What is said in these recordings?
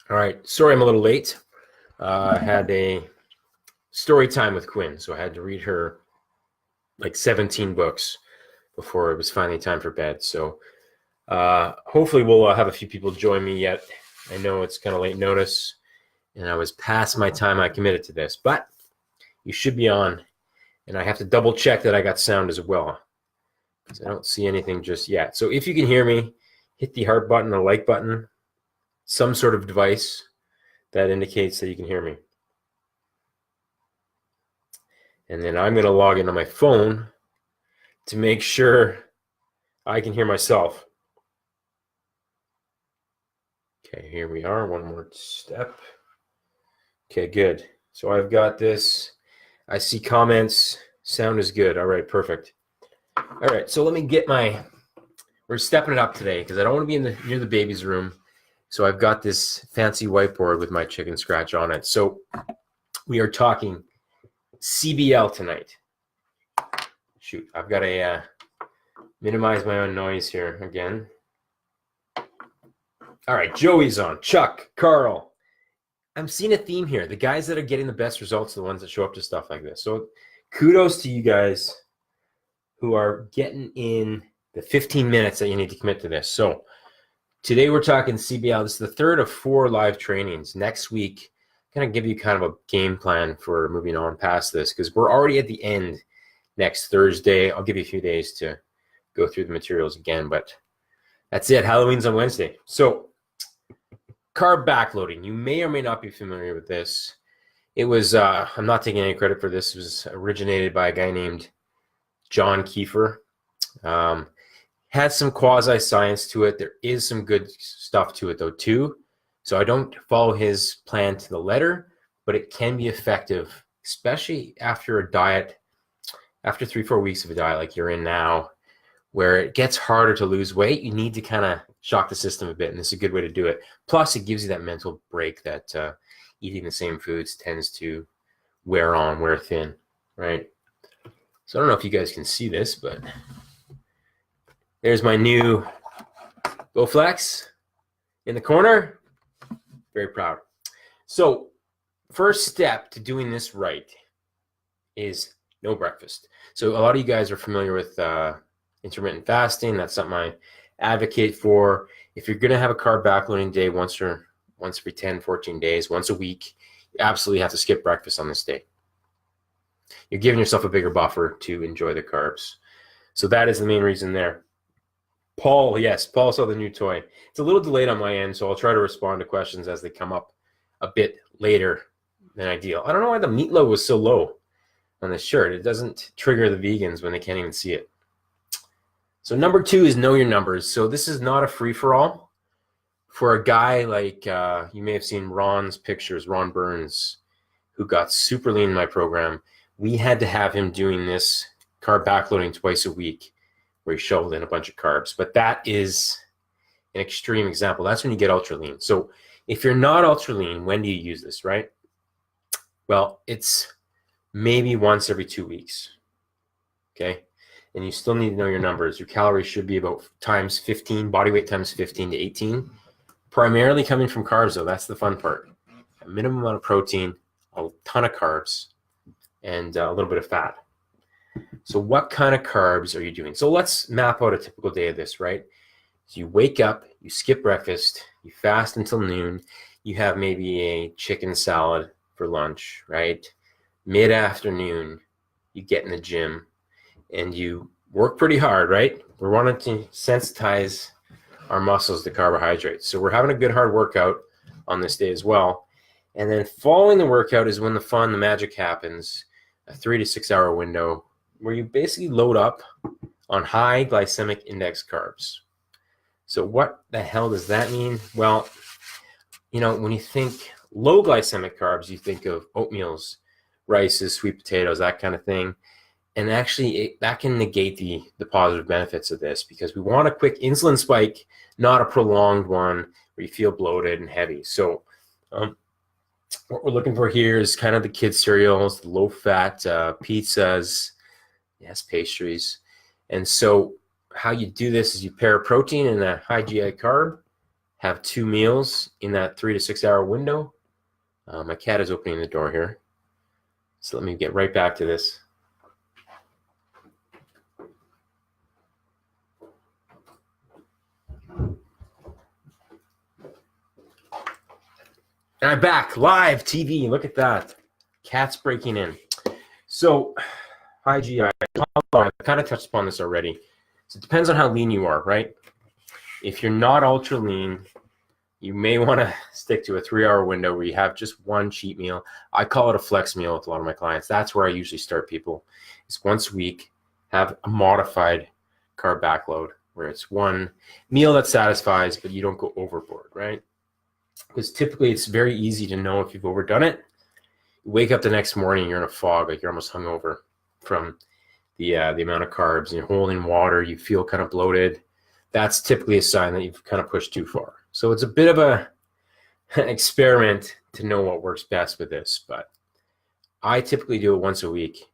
All right, sorry I'm a little late. I had a story time with Quinn, so I had to read her like 17 books before it was finally time for bed. So hopefully we'll have a few people join me yet. I know it's kind of late notice, and I was past my time I committed to this, but you should be on, and I have to double check that I got sound as well, because I don't see anything just yet. So if you can hear me, hit the heart button, the like button, some sort of device that indicates that you can hear me. And then I'm going to log into my phone to make sure I can hear myself. Okay, here we are. One more step. Okay, good. So I've got this. I see comments. Sound is good. All right, perfect. All right, so let me get we're stepping it up today because I don't want to be near the baby's room. So I've got this fancy whiteboard with my chicken scratch on it. So we are talking CBL tonight. Shoot, I've got to minimize my own noise here again. All right, Joey's on. Chuck, Carl. I'm seeing a theme here. The guys that are getting the best results are the ones that show up to stuff like this. So kudos to you guys who are getting in the 15 minutes that you need to commit to this. So today we're talking CBL. This is the third of 4 live trainings. Next week, I'm going to give you kind of a game plan for moving on past this because we're already at the end next Thursday. I'll give you a few days to go through the materials again, but that's it. Halloween's on Wednesday. So carb backloading. You may or may not be familiar with this. It was, I'm not taking any credit for this. It was originated by a guy named John Kiefer. Has some quasi-science to it. There is some good stuff to it, though, too. So I don't follow his plan to the letter, but it can be effective, especially after a diet, after 3-4 weeks of a diet like you're in now, where it gets harder to lose weight. You need to kind of shock the system a bit, and this is a good way to do it. Plus, it gives you that mental break that eating the same foods tends to wear thin, right? So I don't know if you guys can see this, but there's my new GoFlex in the corner. Very proud. So first step to doing this right is no breakfast. So a lot of you guys are familiar with intermittent fasting. That's something I advocate for. If you're going to have a carb backloading day once every 10, 14 days, once a week, you absolutely have to skip breakfast on this day. You're giving yourself a bigger buffer to enjoy the carbs. So that is the main reason there. Paul, yes, Paul saw the new toy. It's a little delayed on my end, so I'll try to respond to questions as they come up a bit later than ideal. I don't know why the meat logo was so low on this shirt. It doesn't trigger the vegans when they can't even see it. So number 2 is know your numbers. So this is not a free-for-all. For a guy like, you may have seen Ron's pictures, Ron Burns, who got super lean in my program, we had to have him doing this carb backloading twice a week where he shoveled in a bunch of carbs. But that is an extreme example. That's when you get ultra lean. So if you're not ultra lean, when do you use this, right? Well, it's maybe once every 2 weeks, okay? And you still need to know your numbers. Your calories should be about times 15, body weight times 15 to 18. Primarily coming from carbs, though. That's the fun part. A minimum amount of protein, a ton of carbs, and a little bit of fat. So what kind of carbs are you doing? So let's map out a typical day of this, right? So you wake up, you skip breakfast, you fast until noon, you have maybe a chicken salad for lunch, right? Mid-afternoon, you get in the gym and you work pretty hard, right? We're wanting to sensitize our muscles to carbohydrates. So we're having a good hard workout on this day as well. And then following the workout is when the magic happens, a 3 to 6 hour window where you basically load up on high glycemic index carbs. So what the hell does that mean? Well, you know, when you think low glycemic carbs, you think of oatmeals, rices, sweet potatoes, that kind of thing. And actually, that can negate the positive benefits of this because we want a quick insulin spike, not a prolonged one where you feel bloated and heavy. So what we're looking for here is kind of the kids' cereals, the low-fat pizzas, yes, pastries. And so how you do this is you pair a protein and a high GI carb, have 2 meals in that 3 to 6 hour window. My cat is opening the door here, so let me get right back to this. And I'm back, live TV. Look at that. Cats breaking in. So, high GI. I've kind of touched upon this already. So it depends on how lean you are, right? If you're not ultra lean, you may want to stick to a 3 hour window where you have just one cheat meal. I call it a flex meal with a lot of my clients. That's where I usually start people. It's once a week, have a modified carb backload where it's one meal that satisfies, but you don't go overboard, right? Because typically it's very easy to know if you've overdone it. You wake up the next morning, you're in a fog, like you're almost hungover from the amount of carbs. You're holding water, you feel kind of bloated. That's typically a sign that you've kind of pushed too far. So it's a bit of an experiment to know what works best with this. But I typically do it once a week.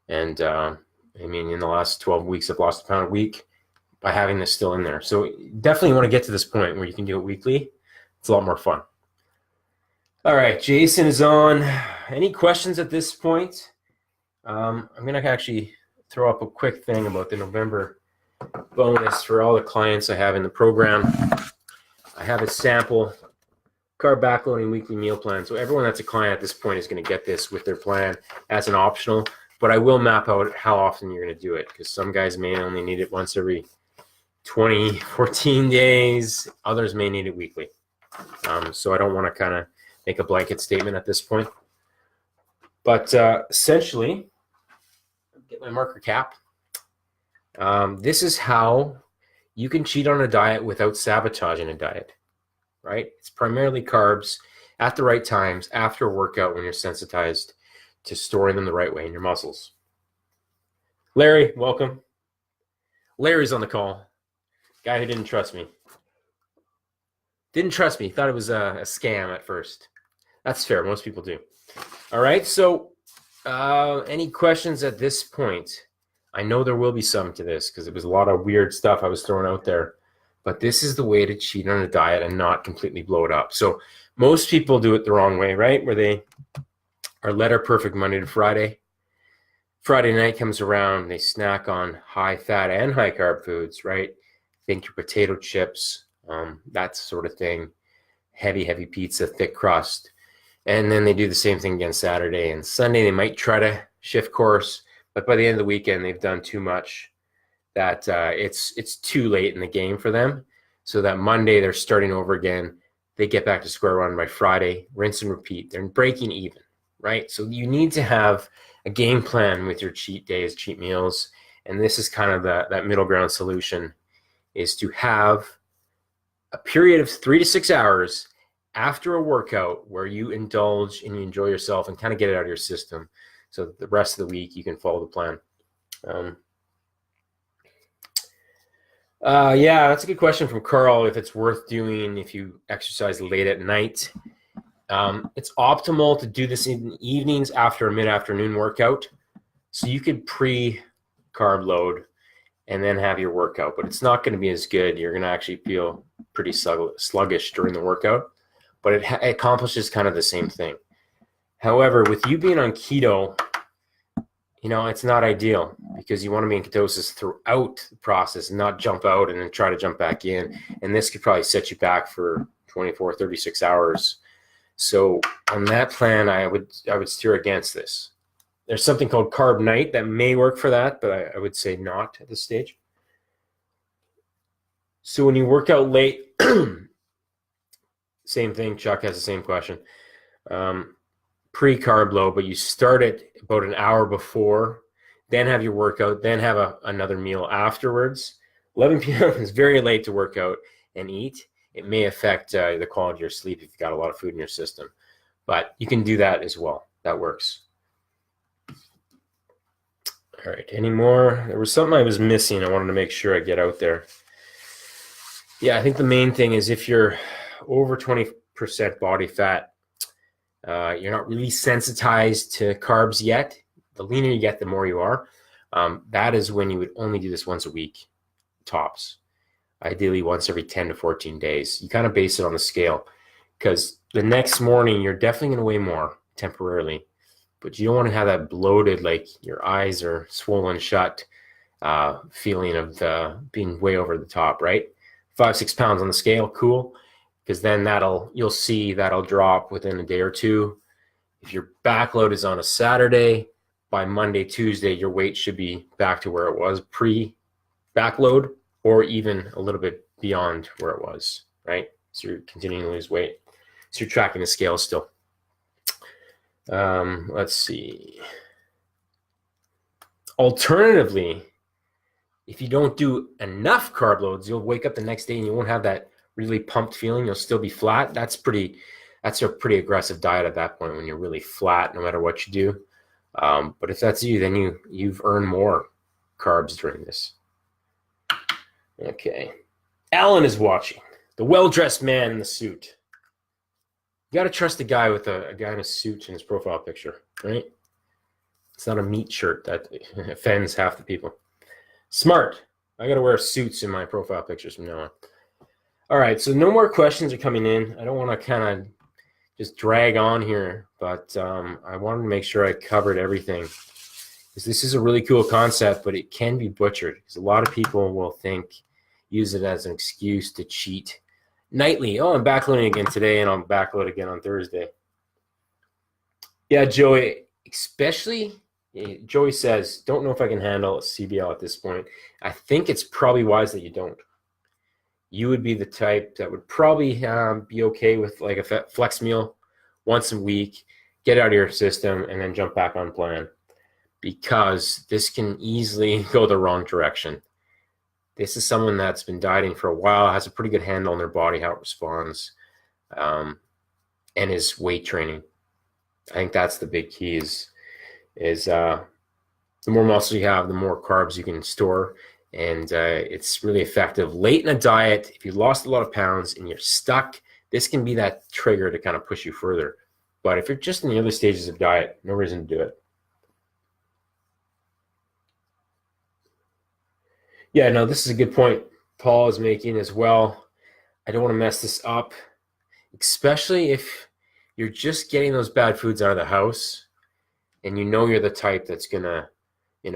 And I mean, in the last 12 weeks, I've lost a pound a week by having this still in there. So definitely want to get to this point where you can do it weekly. It's a lot more fun. All right, Jason is on. Any questions at this point? I'm going to actually throw up a quick thing about the November bonus for all the clients I have in the program. I have a sample carb backloading weekly meal plan. So everyone that's a client at this point is going to get this with their plan as an optional, but I will map out how often you're going to do it, because some guys may only need it once every 20, 14 days. Others may need it weekly. So I don't want to kind of make a blanket statement at this point. But essentially, get my marker cap. This is how you can cheat on a diet without sabotaging a diet, right? It's primarily carbs at the right times after a workout when you're sensitized to storing them the right way in your muscles. Larry, welcome. Larry's on the call. Guy who didn't trust me. Didn't trust me. Thought it was a scam at first. That's fair. Most people do. All right. So any questions at this point? I know there will be some to this because it was a lot of weird stuff I was throwing out there. But this is the way to cheat on a diet and not completely blow it up. So most people do it the wrong way, right? Where they are letter perfect Monday to Friday. Friday night comes around, they snack on high fat and high carb foods, right? Think your potato chips, that sort of thing. Heavy pizza, thick crust. And then they do the same thing again Saturday and Sunday. They might try to shift course, but by the end of the weekend, they've done too much that it's too late in the game for them. So that Monday, they're starting over again. They get back to square one by Friday, rinse and repeat. They're breaking even, right? So you need to have a game plan with your cheat days, cheat meals. And this is kind of that middle ground solution, is to have a period of 3 to 6 hours after a workout where you indulge and you enjoy yourself and kind of get it out of your system, so that the rest of the week you can follow the plan. Yeah, that's a good question from Carl. If it's worth doing if you exercise late at night. It's optimal to do this in the evenings after a mid-afternoon workout. So you could pre-carb load and then have your workout, but it's not going to be as good. You're going to actually feel pretty sluggish during the workout, but it accomplishes kind of the same thing. However, with you being on keto, it's not ideal because you want to be in ketosis throughout the process and not jump out and then try to jump back in. And this could probably set you back for 24, 36 hours. So on that plan, I would steer against this. There's something called Carb Night that may work for that, but I would say not at this stage. So when you work out late, same thing. Chuck has the same question. Pre-carb load, but you start it about an hour before, then have your workout, then have another meal afterwards. 11 p.m. is very late to work out and eat. It may affect the quality of your sleep if you've got a lot of food in your system, but you can do that as well. That works. All right, any more? There was something I was missing. I wanted to make sure I get out there. Yeah, I think the main thing is if you're over 20% body fat, you're not really sensitized to carbs yet. The leaner you get, the more you are. That is when you would only do this once a week, tops. ideally once every 10 to 14 days. You kind of base it on the scale, because the next morning you're definitely going to weigh more temporarily, but you don't want to have that bloated, like your eyes are swollen shut feeling of being way over the top, right? 5-6 pounds on the scale, cool, because then you'll see that'll drop within a day or two. If your backload is on a Saturday, by Monday, Tuesday, your weight should be back to where it was pre-backload, or even a little bit beyond where it was, right? So you're continuing to lose weight. So you're tracking the scale still. Let's see. Alternatively, if you don't do enough carb loads, you'll wake up the next day and you won't have that really pumped feeling. You'll still be flat. That's a pretty aggressive diet at that point, when you're really flat no matter what you do. But if that's you, then you've earned more carbs during this. Okay. Alan is watching. The well-dressed man in the suit. You got to trust a guy with a guy in a suit in his profile picture, right? It's not a meat shirt that offends half the people. Smart. I got to wear suits in my profile pictures from now on. All right, so no more questions are coming in. I don't want to kind of just drag on here, but I wanted to make sure I covered everything, because this is a really cool concept, but it can be butchered, because a lot of people will use it as an excuse to cheat nightly. Oh, I'm backloading again today, and I'll backload again on Thursday. Yeah, Joey, Joey says, don't know if I can handle a CBL at this point. I think it's probably wise that you don't. You would be the type that would probably be okay with like a flex meal once a week, get out of your system, and then jump back on plan, because this can easily go the wrong direction. This is someone that's been dieting for a while, has a pretty good handle on their body, how it responds, and is weight training. I think that's the big key is the more muscle you have, the more carbs you can store. And it's really effective late in a diet. If you lost a lot of pounds and you're stuck, this can be that trigger to kind of push you further. But if you're just in the early stages of diet, no reason to do it. Yeah, no, this is a good point Paul is making as well. I don't want to mess this up, especially if you're just getting those bad foods out of the house and you know you're the type that's going to,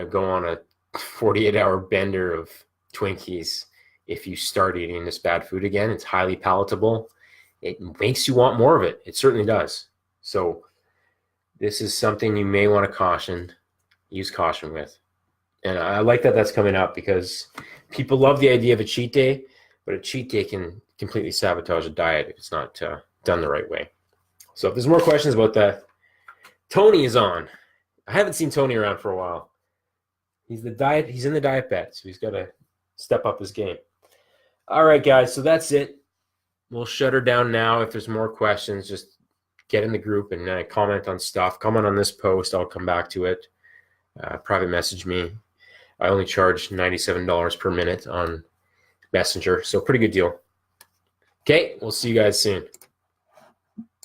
go on a 48-hour bender of Twinkies. If you start eating this bad food again, it's highly palatable. It makes you want more of it. It certainly does. So this is something you may want to use caution with. And I like that that's coming up, because people love the idea of a cheat day, but a cheat day can completely sabotage a diet if it's not done the right way. So if there's more questions about that, Tony is on. I haven't seen Tony around for a while. He's in the diet bet, so he's got to step up his game. All right, guys, so that's it. We'll shut her down now. If there's more questions, just get in the group and comment on stuff. Comment on this post. I'll come back to it. Private message me. I only charge $97 per minute on Messenger, so pretty good deal. Okay, we'll see you guys soon.